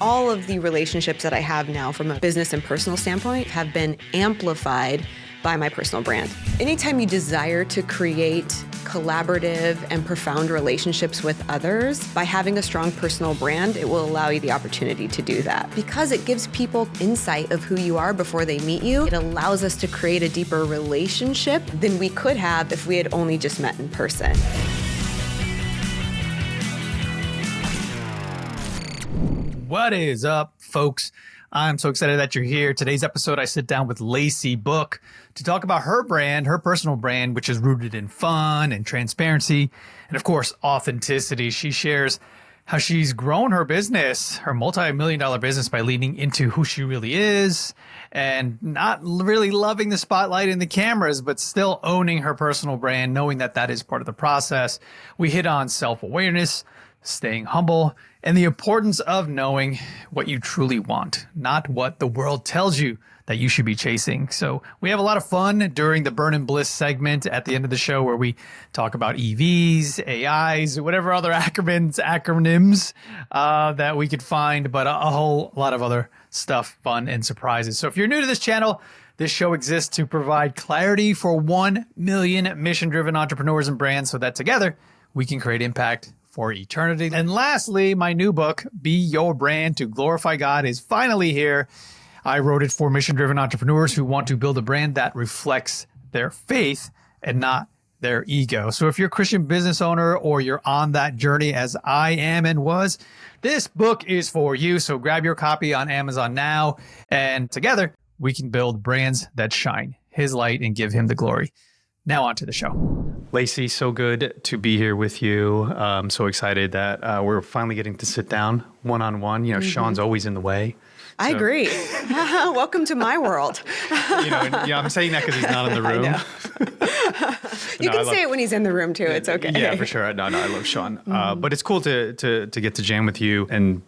all of the relationships that I have now from a business and personal standpoint have been amplified by my personal brand. Anytime you desire to create collaborative and profound relationships with others, by having a strong personal brand, it will allow you the opportunity to do that. Because it gives people insight of who you are before they meet you, it allows us to create a deeper relationship than we could have if we had only just met in person. What is up, folks? I'm so excited that you're here. Today's episode, I sit down with Lacey Book to talk about her brand, her personal brand, which is rooted in fun and transparency, and of course, authenticity. She shares how she's grown her business, her multi-million-dollar business, by leaning into who she really is and not really loving the spotlight and the cameras, but still owning her personal brand, knowing that that is part of the process. We hit on self-awareness, staying humble, and the importance of knowing what you truly want, not what the world tells you that you should be chasing. So we have a lot of fun during the Burn and Bliss segment at the end of the show, where we talk about EVs, AIs, whatever other acronyms that we could find, but a whole lot of other stuff, fun and surprises. So if you're new to this channel, this show exists to provide clarity for 1 million mission-driven entrepreneurs and brands so that together we can create impact for eternity. And lastly, my new book, Be Your Brand to Glorify God, is finally here. I wrote it for mission-driven entrepreneurs who want to build a brand that reflects their faith and not their ego. So if you're a Christian business owner or you're on that journey as I am and was, this book is for you. So grab your copy on Amazon now, and together we can build brands that shine His light and give Him the glory. Now on to the show. Lacey, so good to be here with you. I'm so excited that we're finally getting to sit down one-on-one. You know, Sean's always in the way. I agree. Welcome to my world. I'm saying that because he's not in the room. You can say it when he's in the room too. It's okay. Yeah, for sure. No, I love Sean. But it's cool to get to jam with you and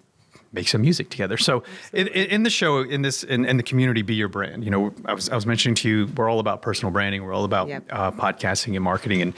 make some music together. So in the show, in the community, Be Your Brand. You know, I was mentioning to you, we're all about personal branding. We're all about podcasting and marketing and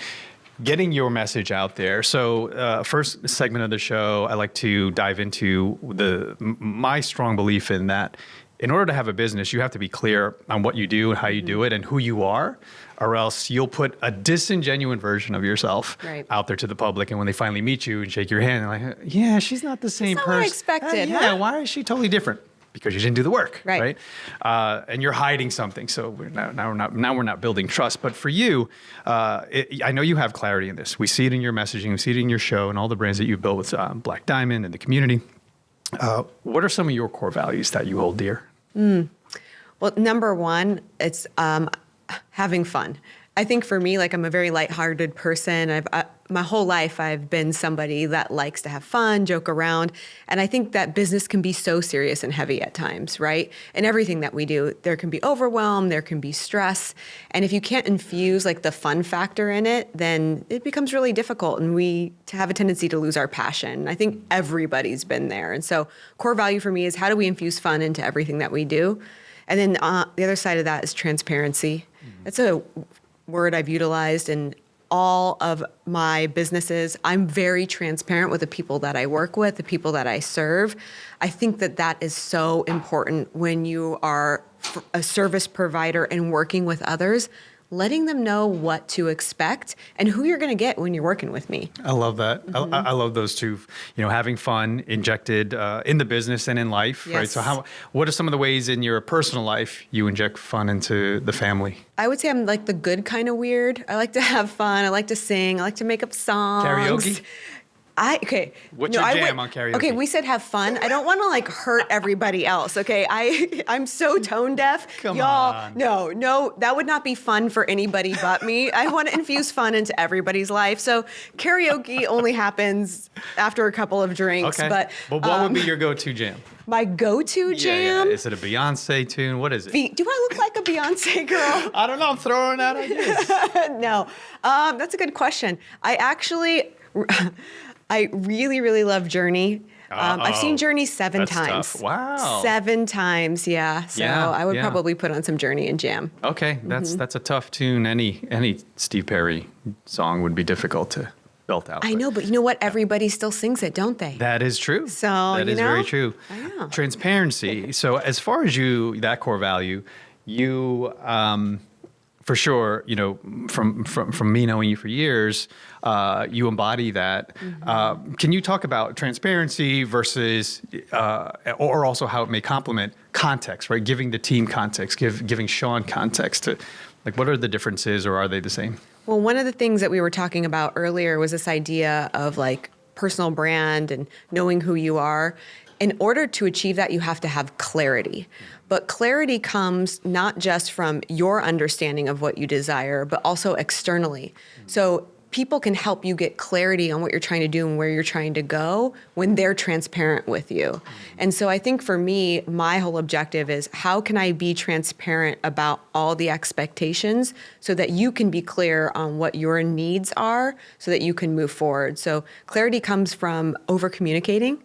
getting your message out there. So first segment of the show, I like to dive into my strong belief in that in order to have a business, you have to be clear on what you do and how you do it and who you are, or else you'll put a disingenuous version of yourself out there to the public. And when they finally meet you and shake your hand, they're like, yeah, she's not the same person. What I expected. Yeah, why is she totally different? Because you didn't do the work, right? And you're hiding something. So now we're not building trust. But for you, I know you have clarity in this. We see it in your messaging, we see it in your show and all the brands that you've built with Black Diamond and the community. What are some of your core values that you hold dear? Well, number one, it's having fun. I think for me, like, I'm a very lighthearted person. My whole life, I've been somebody that likes to have fun, joke around. And I think that business can be so serious and heavy at times, right? And everything that we do, there can be overwhelm, there can be stress. And if you can't infuse like the fun factor in it, then it becomes really difficult. And we have a tendency to lose our passion. I think everybody's been there. And so core value for me is, how do we infuse fun into everything that we do? And then the other side of that is transparency. That's a word I've utilized in all of my businesses. I'm very transparent with the people that I work with, the people that I serve. I think that that is so important when you are a service provider and working with others, letting them know what to expect and who you're going to get when you're working with me. I love that. I love those two, having fun injected in the business and in life, right? So what are some of the ways in your personal life you inject fun into the family? I would say I'm like the good kind of weird. I like to have fun. I like to sing. I like to make up songs. Karaoke? What's your jam on karaoke? Okay, we said have fun. I don't want to like hurt everybody else. Okay, I'm so tone deaf. Come on. on. No, that would not be fun for anybody but me. I want to infuse fun into everybody's life. So karaoke only happens after a couple of drinks. Okay. But what would be your go-to jam? My go-to jam? Yeah. Is it a Beyonce tune? What is it? Do I look like a Beyonce girl? I don't know. I'm throwing out ideas. No, that's a good question. I really, really love Journey. I've seen Journey seven times. Tough. Wow. 7 times, yeah. So I would probably put on some Journey and jam. Okay, that's a tough tune. Any Steve Perry song would be difficult to built out. I know, but you know what? Everybody still sings it, don't they? That is true. So, that is very true. I know. Transparency. So as far as that core value, you, for sure, from me knowing you for years, you embody that. Mm-hmm. Can you talk about transparency versus, or also how it may complement context, right? Giving the team context, giving Sean context to, like, what are the differences, or are they the same? Well, one of the things that we were talking about earlier was this idea of like personal brand and knowing who you are. In order to achieve that, you have to have clarity. But clarity comes not just from your understanding of what you desire, but also externally. So people can help you get clarity on what you're trying to do and where you're trying to go when they're transparent with you. And so I think for me, my whole objective is how can I be transparent about all the expectations so that you can be clear on what your needs are so that you can move forward. So clarity comes from over communicating.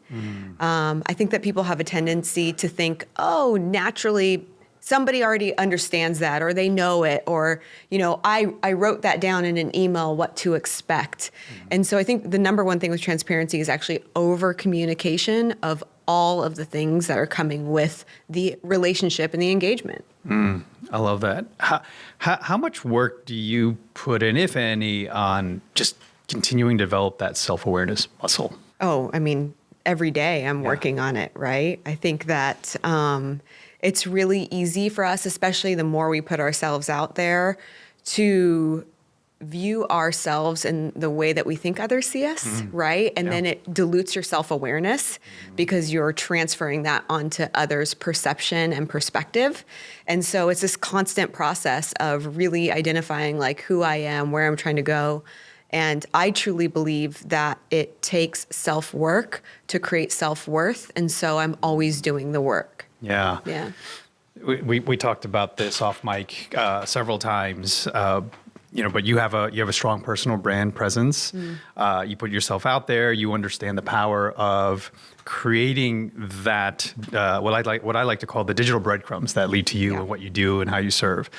I think that people have a tendency to think, oh, naturally, somebody already understands that, or they know it, or, I wrote that down in an email, what to expect. And so I think the number one thing with transparency is actually over communication of all of the things that are coming with the relationship and the engagement. I love that. How much work do you put in, if any, on just continuing to develop that self-awareness muscle? Oh, I mean, every day I'm working on it, right? I think that it's really easy for us, especially the more we put ourselves out there, to view ourselves in the way that we think others see us, right? And then it dilutes your self-awareness because you're transferring that onto others' perception and perspective. And so it's this constant process of really identifying like who I am, where I'm trying to go. And I truly believe that it takes self-work to create self-worth. And so I'm always doing the work. Yeah. Yeah. We talked about this off mic several times. But you have a strong personal brand presence. You put yourself out there. You understand the power of creating that what I like to call the digital breadcrumbs that lead to you and what you do and how you serve.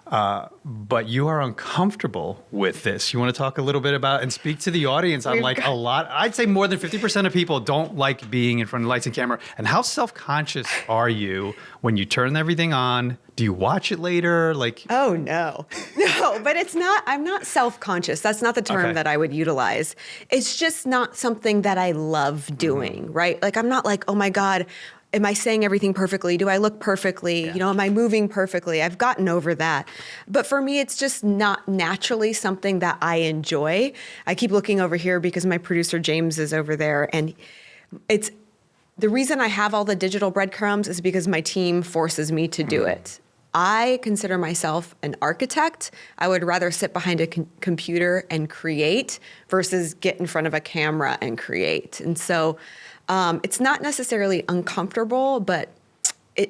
But you are uncomfortable with this. You want to talk a little bit about and speak to the audience on a lot. I'd say more than 50% of people don't like being in front of lights and camera. And how self-conscious are you when you turn everything on? Do you watch it later? Oh, no. No, but I'm not self-conscious. That's not the term that I would utilize. It's just not something that I love doing, right? I'm not like, oh my God, am I saying everything perfectly? Do I look perfectly? Yeah. Am I moving perfectly? I've gotten over that. But for me, it's just not naturally something that I enjoy. I keep looking over here because my producer James is over there, and it's the reason I have all the digital breadcrumbs is because my team forces me to do it. I consider myself an architect. I would rather sit behind a computer and create versus get in front of a camera and create. And so it's not necessarily uncomfortable, but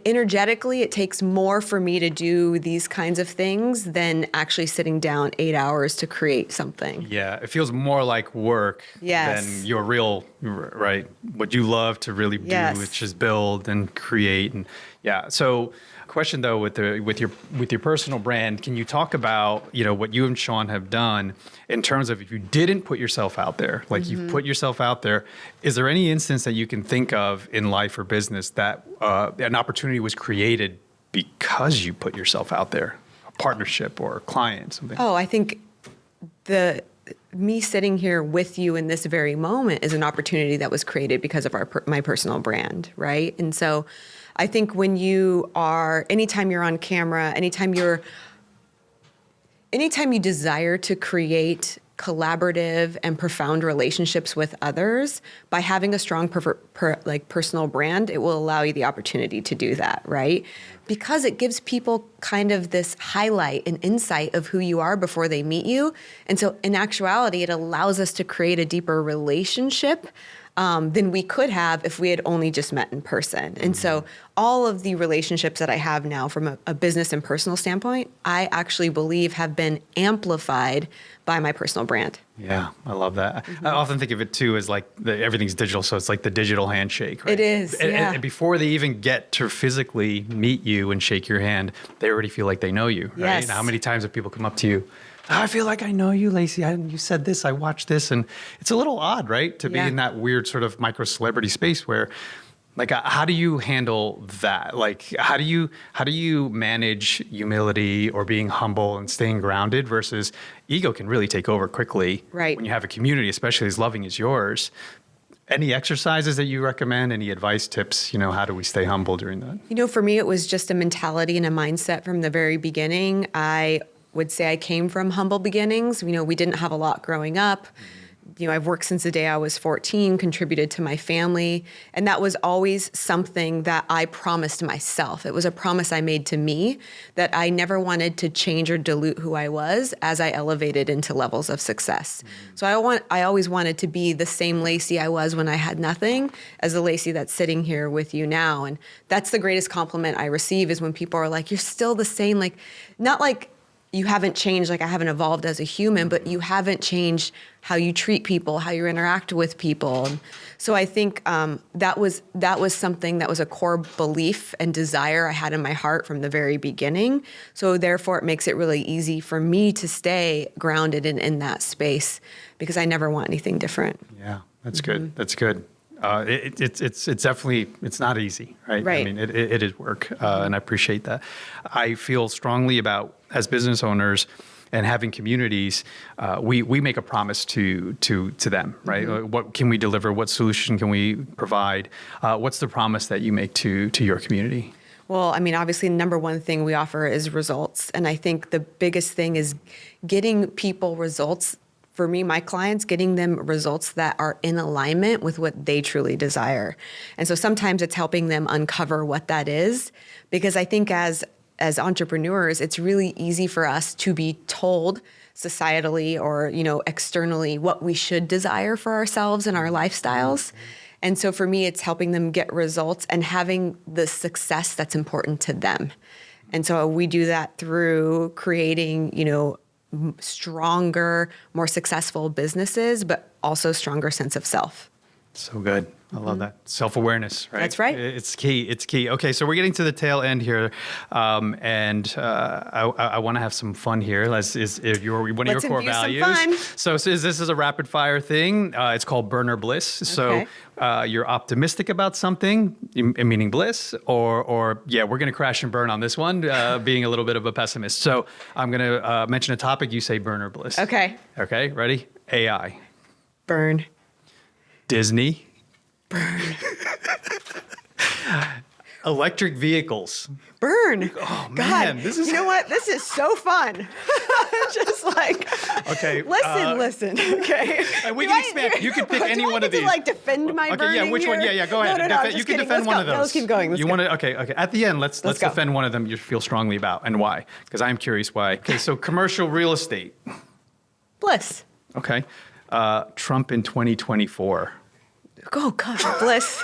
energetically, it takes more for me to do these kinds of things than actually sitting down 8 hours to create something. Yeah, it feels more like work Yes. than your real, right? What you love to really do, which is build and create. And so question though, with your personal brand, can you talk about, what you and Sean have done in terms of if you didn't put yourself out there, you've put yourself out there, is there any instance that you can think of in life or business that an opportunity was created because you put yourself out there, a partnership or a client, something? Oh, I think me sitting here with you in this very moment is an opportunity that was created because of my personal brand, right? And so I think when anytime you're on camera, anytime you desire to create collaborative and profound relationships with others, by having a strong personal brand, it will allow you the opportunity to do that, right? Because it gives people kind of this highlight and insight of who you are before they meet you. And so in actuality, it allows us to create a deeper relationship than we could have if we had only just met in person. And so all of the relationships that I have now from a business and personal standpoint, I actually believe have been amplified by my personal brand. Yeah, I love that. I often think of it too as everything's digital, so it's like the digital handshake, right? It is, and before they even get to physically meet you and shake your hand, they already feel like they know you, right? Yes. Now, how many times have people come up to you I feel like I know you, Lacey. You said this, I watched this. And it's a little odd, right? To be in that weird sort of micro celebrity space where, like, how do you handle that? Like, how do you manage humility or being humble and staying grounded versus ego can really take over quickly when you have a community, especially as loving as yours. Any exercises that you recommend? Any advice, tips? How do we stay humble during that? For me, it was just a mentality and a mindset from the very beginning. I would say I came from humble beginnings. We didn't have a lot growing up. I've worked since the day I was 14, contributed to my family. And that was always something that I promised myself. It was a promise I made to me that I never wanted to change or dilute who I was as I elevated into levels of success. So I always wanted to be the same Lacey I was when I had nothing as the Lacey that's sitting here with you now. And that's the greatest compliment I receive is when people are like, you're still the same, like, not like you haven't changed, like I haven't evolved as a human, but you haven't changed how you treat people, how you interact with people. And so I think that was something that was a core belief and desire I had in my heart from the very beginning. So therefore, it makes it really easy for me to stay grounded in that space because I never want anything different. Yeah, that's good. That's good. It's definitely, it's not easy, right? Right. I mean, it is work, and I appreciate that. I feel strongly about, as business owners and having communities, we make a promise to them, right? What can we deliver? What solution can we provide? What's the promise that you make to your community? Well, I mean, obviously, the number one thing we offer is results. And I think the biggest thing is getting people results. For me, my clients, getting them results that are in alignment with what they truly desire. And so sometimes it's helping them uncover what that is, because I think as entrepreneurs, it's really easy for us to be told societally or, externally what we should desire for ourselves and our lifestyles. And so for me, it's helping them get results and having the success that's important to them. And so we do that through creating, stronger, more successful businesses, but also stronger sense of self. So good. I love that. Self-awareness, right? That's right. It's key. It's key. Okay, so we're getting to the tail end here, and I want to have some fun here. Is one of your core values. Some fun. So this is a rapid fire thing. It's called Burner Bliss. So you're optimistic about something, meaning bliss, or we're going to crash and burn on this one, being a little bit of a pessimist. So I'm going to mention a topic. You say burner bliss. Okay. Okay. Ready? AI. Burn. Disney. Burn. Electric vehicles. Burn. Oh, God, man. This is... You know what? This is so fun. Just like, okay. Listen. Okay. And we can expand. You can pick any one of these. Do I get to defend my burning yeah, which one? here? Yeah, go ahead. No, You can defend one of those. No, let's keep going. You want to? Okay. At the end, let's go. defend one of them you feel strongly about and why. Because I'm curious why. Okay, so commercial real estate. Bliss. Okay. Trump in 2024. Oh, God, bliss.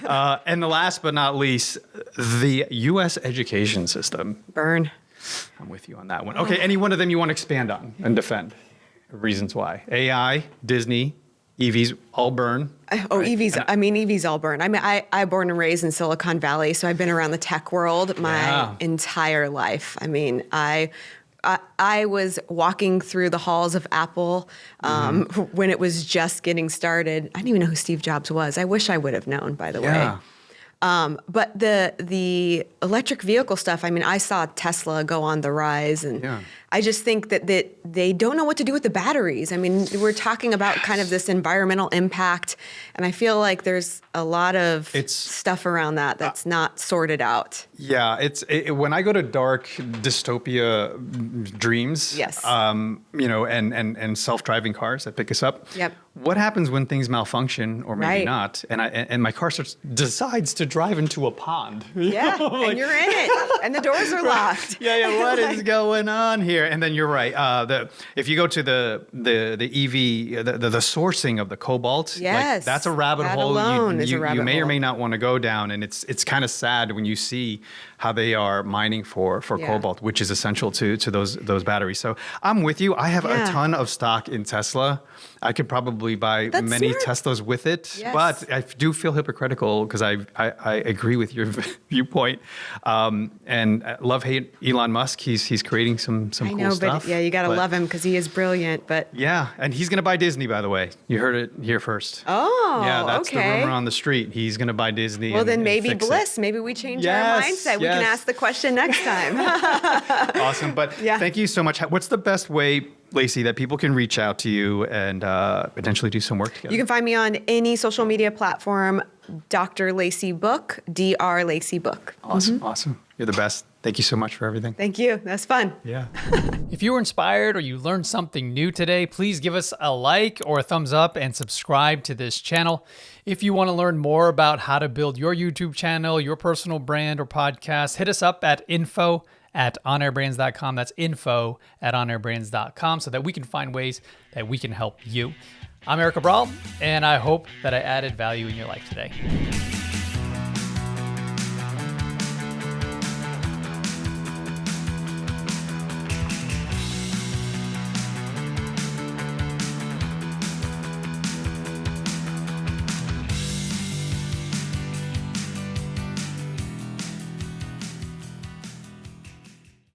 And the last but not least, the U.S. education system. Burn. I'm with you on that one. Okay, any one of them you want to expand on and defend? Reasons why. AI, Disney, EVs, all burn. EVs all burn. I mean, I born and raised in Silicon Valley, so I've been around the tech world my entire life. I mean, I was walking through the halls of Apple when it was just getting started. I didn't even know who Steve Jobs was. I wish I would have known, by the way. But the electric vehicle stuff, I mean, I saw Tesla go on the rise, and I just think that they don't know what to do with the batteries. I mean, we're talking about kind of this environmental impact, and I feel like there's a lot of stuff around that's not sorted out. Yeah, when I go to dark dystopia dreams, and self-driving cars that pick us up. Yep. What happens when things malfunction or maybe not, and my car decides to drive into a pond? Yeah, and you're in it, and the doors are locked. What is going on here? And then you're right. If you go to the EV, the sourcing of the cobalt, that's a rabbit hole you may or may not want to go down. And it's kind of sad when you see how they are mining for cobalt, which is essential to those batteries. So I'm with you. I have a ton of stock in Tesla. I could probably buy many Teslas with it, but I do feel hypocritical because I I agree with your viewpoint. And love, hate Elon Musk. He's creating some I cool know, stuff. but yeah, you got to love him because he is brilliant. But yeah, and he's going to buy Disney, by the way. You heard it here first. oh, yeah, that's the okay. rumor on the street. He's going to buy Disney. Well, then and maybe fix Bliss. Maybe we change our Yes, mindset. We can yes. ask the question next time. it. Awesome. But Yeah. thank you so much. What's the best way, Lacey, that people can reach out to you and potentially do some work together? You can find me on any social media platform, Dr. Lacey Book, Dr. Lacey Book. Awesome. Awesome. You're the best. Thank you so much for everything. Thank you. That's fun. Yeah. If you were inspired or you learned something new today, please give us a like or a thumbs up and subscribe to this channel. If you want to learn more about how to build your YouTube channel, your personal brand or podcast, hit us up at info@onairbrands.com. That's info@onairbrands.com so that we can find ways that we can help you. I'm Erik Cabral, and I hope that I added value in your life today.